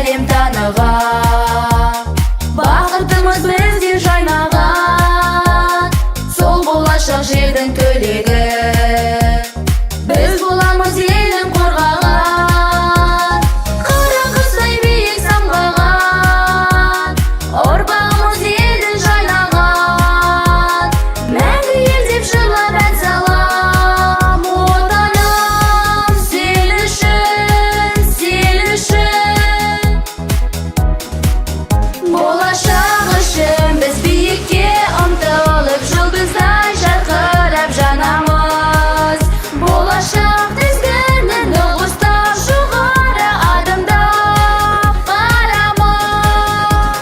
әлем таныған, бақытымыз бізде жайнаған, сол болашақ жердің төлегі. Біз боламыз елін қорғаған, қара қыздай биік самғаған, ұрпағымыз елін жайлаған, мәңгі ел деп жырлап ән салам. Отаным, сен үшін, сен үшін, болашақ үшін біз биікке ұмтылып, жұлдыздай жарқырап жанамыз. Болашақ тізгінін ұстап, жоғары адымдап барамыз.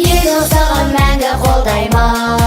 Ел саған мәңгі қолдаймыз.